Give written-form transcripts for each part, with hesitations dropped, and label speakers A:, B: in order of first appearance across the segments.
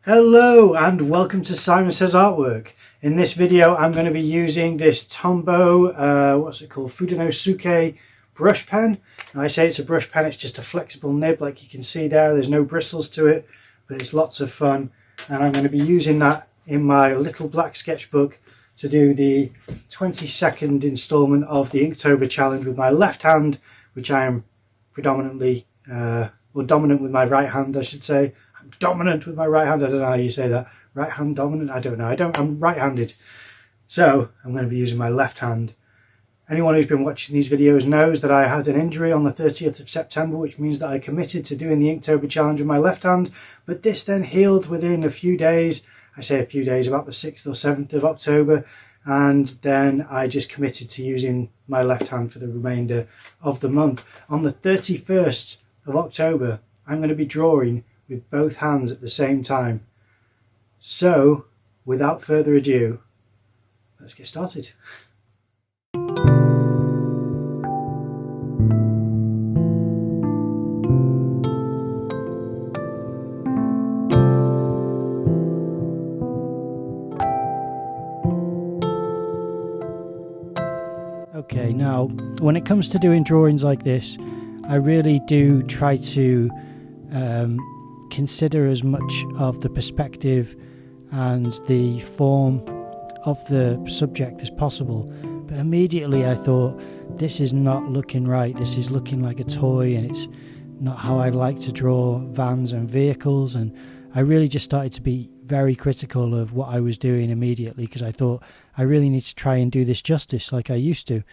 A: Hello and welcome to Simon Says Artwork. In this video I'm going to be using this Tombow, what's it called, Fudenosuke brush pen. Now, I say it's a brush pen, it's just a flexible nib like you can see there. There's no bristles to it, but it's lots of fun, and I'm going to be using that in my little black sketchbook to do the 22nd installment of the Inktober challenge with my left hand, which I am predominantly, dominant with my right hand I should say. I'm dominant with my right hand, I don't know how you say that. Right hand dominant, I don't know, I'm right-handed. So I'm going to be using my left hand. Anyone who's been watching these videos knows that I had an injury on the 30th of September, which means that I committed to doing the Inktober challenge with my left hand, but this then healed within a few days. I say a few days, about the 6th or 7th of October, and then I just committed to using my left hand for the remainder of the month. On the 31st of October, I'm going to be drawing with both hands at the same time. So, without further ado, let's get started. Okay, now when it comes to doing drawings like this, I really do try to consider as much of the perspective and the form of the subject as possible. But immediately I thought, this is not looking right, this is looking like a toy, and it's not how I like to draw vans and vehicles. And I really just started to be very critical of what I was doing immediately, because I thought I really need to try and do this justice like I used to,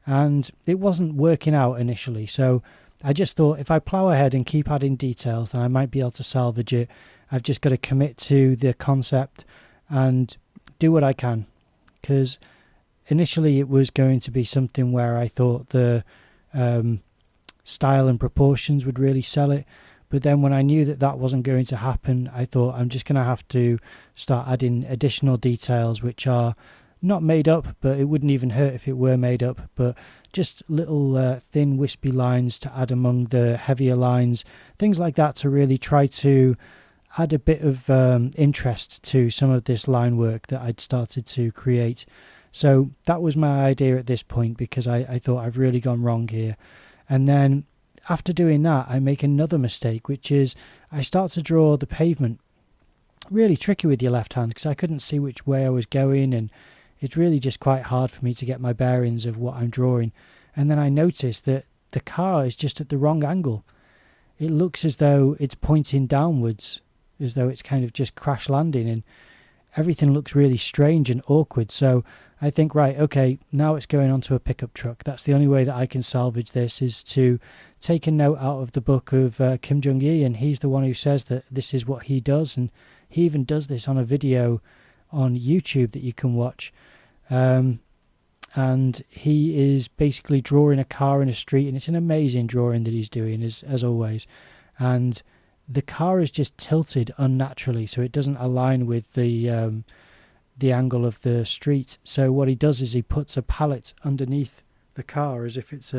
A: and it wasn't working out initially. So I just thought, if I plough ahead and keep adding details, then I might be able to salvage it. I've just got to commit to the concept and do what I can, because initially it was going to be something where I thought the style and proportions would really sell it. But then when I knew that that wasn't going to happen, I thought I'm just going to have to start adding additional details which are not made up, but it wouldn't even hurt if it were made up, but just little thin wispy lines to add among the heavier lines, things like that, to really try to add a bit of interest to some of this line work that I'd started to create. So that was my idea at this point, because I thought I've really gone wrong here. And then after doing that, I make another mistake, which is I start to draw the pavement. Really tricky with your left hand, because I couldn't see which way I was going, and it's really just quite hard for me to get my bearings of what I'm drawing. And then I noticed that the car is just at the wrong angle. It looks as though it's pointing downwards, as though it's kind of just crash landing, and everything looks really strange and awkward. So I think, right, okay, now it's going onto a pickup truck. That's the only way that I can salvage this, is to take a note out of the book of Kim Jung-gi, and he's the one who says that this is what he does, and he even does this on a video on YouTube that you can watch. And he is basically drawing a car in a street, and it's an amazing drawing that he's doing, as always. And the car is just tilted unnaturally, so it doesn't align with the angle of the street. So what he does is he puts a pallet underneath the car, as if it's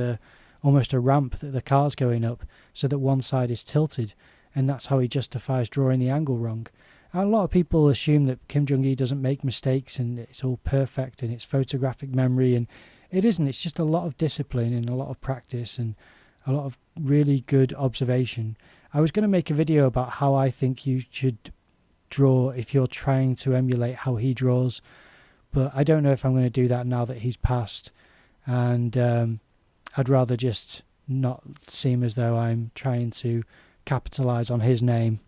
A: almost a ramp that the car's going up, so that one side is tilted, and that's how he justifies drawing the angle wrong. And a lot of people assume that Kim Jung-gi doesn't make mistakes and it's all perfect and it's photographic memory, and it isn't. It's just a lot of discipline and a lot of practice and a lot of really good observation. I was going to make a video about how I think you should draw if you're trying to emulate how he draws, but I don't know if I'm going to do that now that he's passed, and I'd rather just not seem as though I'm trying to capitalise on his name.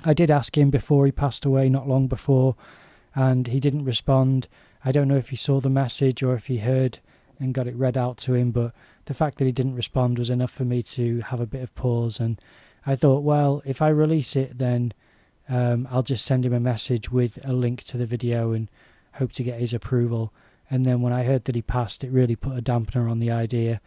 A: I did ask him before he passed away, not long before, and he didn't respond. I don't know if he saw the message or if he heard and got it read out to him, but the fact that he didn't respond was enough for me to have a bit of pause. And I thought, well, if I release it, then I'll just send him a message with a link to the video and hope to get his approval. And then when I heard that he passed, it really put a dampener on the idea.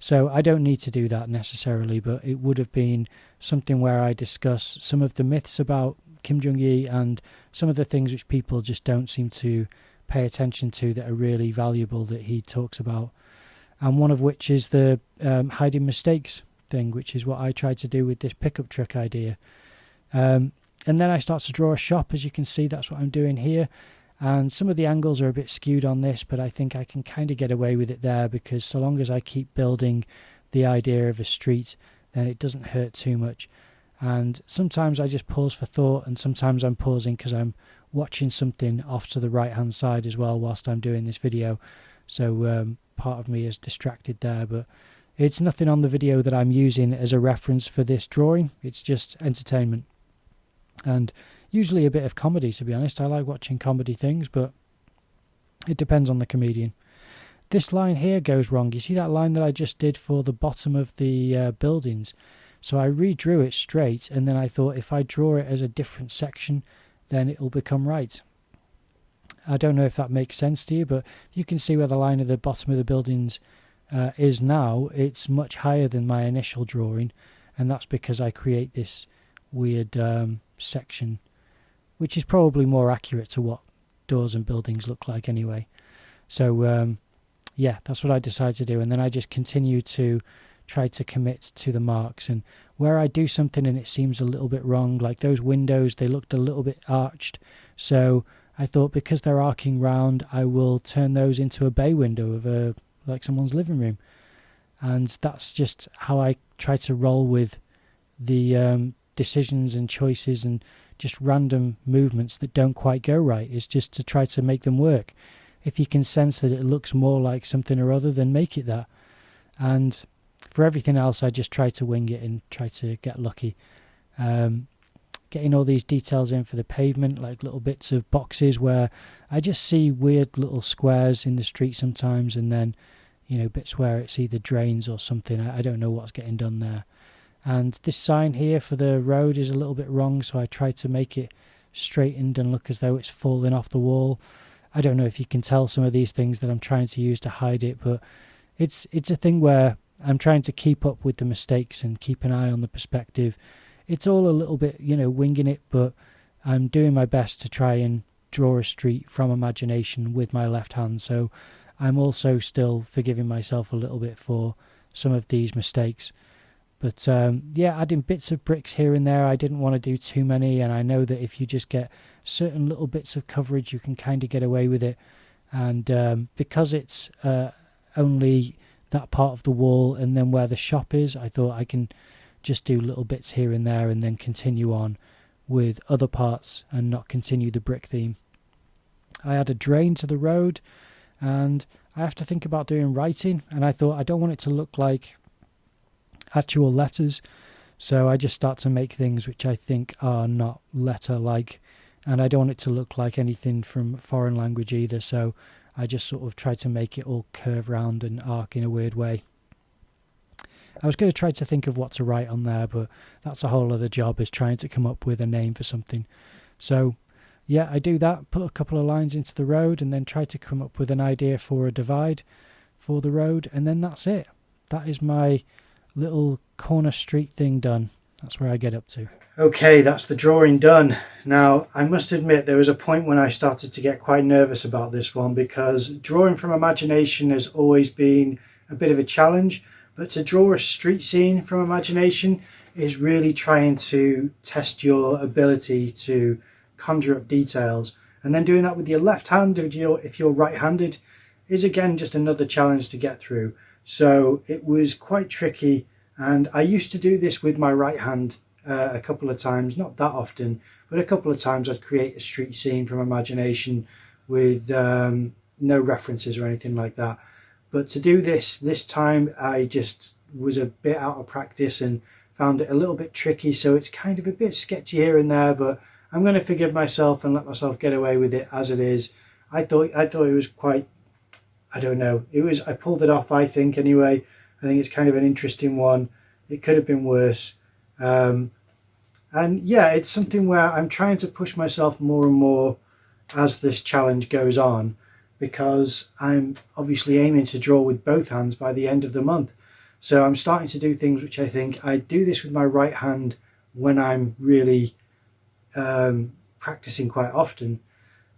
A: So I don't need to do that necessarily, but it would have been something where I discuss some of the myths about Kim Jung-gi and some of the things which people just don't seem to pay attention to that are really valuable that he talks about. And one of which is the hiding mistakes thing, which is what I tried to do with this pickup truck idea. And then I start to draw a shop. As you can see, that's what I'm doing here. And some of the angles are a bit skewed on this, but I think I can kind of get away with it there, because so long as I keep building the idea of a street, then it doesn't hurt too much. And sometimes I just pause for thought, and sometimes I'm pausing because I'm watching something off to the right hand side as well whilst I'm doing this video. So part of me is distracted there, but it's nothing on the video that I'm using as a reference for this drawing. It's just entertainment. And usually a bit of comedy, to be honest. I like watching comedy things, but it depends on the comedian. This line here goes wrong. You see that line that I just did for the bottom of the buildings? So I redrew it straight, and then I thought if I draw it as a different section, then it'll become right. I don't know if that makes sense to you, but you can see where the line of the bottom of the buildings is now. It's much higher than my initial drawing, and that's because I create this weird section, which is probably more accurate to what doors and buildings look like anyway. So yeah, that's what I decided to do, and then I just continue to try to commit to the marks. And where I do something and it seems a little bit wrong, like those windows, they looked a little bit arched, so I thought because they're arcing round, I will turn those into a bay window of like someone's living room. And that's just how I try to roll with the decisions and choices and just random movements that don't quite go right. Is just to try to make them work. If you can sense that it looks more like something or other, then make it that. And for everything else, I just try to wing it and try to get lucky. Getting all these details in for the pavement, like little bits of boxes where I just see weird little squares in the street sometimes, and then, you know, bits where it's either drains or something. I don't know what's getting done there. And this sign here for the road is a little bit wrong, so I try to make it straightened and look as though it's falling off the wall. I don't know if you can tell some of these things that I'm trying to use to hide it, but it's a thing where I'm trying to keep up with the mistakes and keep an eye on the perspective. It's all a little bit, you know, winging it, but I'm doing my best to try and draw a street from imagination with my left hand. So I'm also still forgiving myself a little bit for some of these mistakes. But yeah, adding bits of bricks here and there. I didn't want to do too many, and I know that if you just get certain little bits of coverage, you can kind of get away with it. And because it's only that part of the wall and then where the shop is, I thought I can just do little bits here and there and then continue on with other parts and not continue the brick theme. I add a drain to the road, and I have to think about doing writing, and I thought I don't want it to look like actual letters, so I just start to make things which I think are not letter-like, and I don't want it to look like anything from foreign language either, so I just sort of try to make it all curve round and arc in a weird way. I was going to try to think of what to write on there, but that's a whole other job, is trying to come up with a name for something. So yeah, I do that, put a couple of lines into the road, and then try to come up with an idea for a divide for the road, and then that's it. That is my little corner street thing done. That's where I get up to. Okay, that's the drawing done. Now, I must admit there was a point when I started to get quite nervous about this one, because drawing from imagination has always been a bit of a challenge, but to draw a street scene from imagination is really trying to test your ability to conjure up details. And then doing that with your left hand, if you're right-handed, is again just another challenge to get through. So it was quite tricky, and I used to do this with my right hand a couple of times, not that often, but a couple of times I'd create a street scene from imagination with no references or anything like that. But to do this time, I just was a bit out of practice and found it a little bit tricky, so it's kind of a bit sketchy here and there, but I'm going to forgive myself and let myself get away with it as it is. I thought it was quite, I don't know, I pulled it off, I think, anyway. I think it's kind of an interesting one. It could have been worse. And yeah, it's something where I'm trying to push myself more and more as this challenge goes on, because I'm obviously aiming to draw with both hands by the end of the month. So I'm starting to do things which I think I do this with my right hand when I'm really practicing quite often.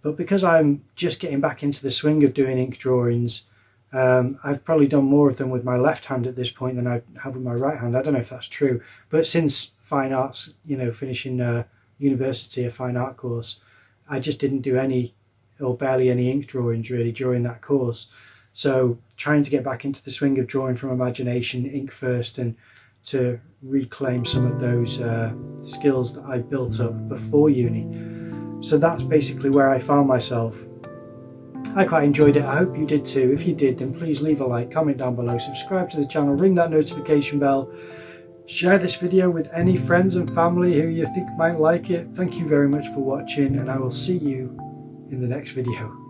A: But because I'm just getting back into the swing of doing ink drawings, I've probably done more of them with my left hand at this point than I have with my right hand. I don't know if that's true, but since fine arts, finishing university, a fine art course, I just didn't do any or barely any ink drawings really during that course. So trying to get back into the swing of drawing from imagination, ink first, and to reclaim some of those skills that I built up before uni. So that's basically where I found myself. I quite enjoyed it. I hope you did too. If you did, then please leave a like, comment down below, subscribe to the channel, ring that notification bell, share this video with any friends and family who you think might like it. Thank you very much for watching, and I will see you in the next video.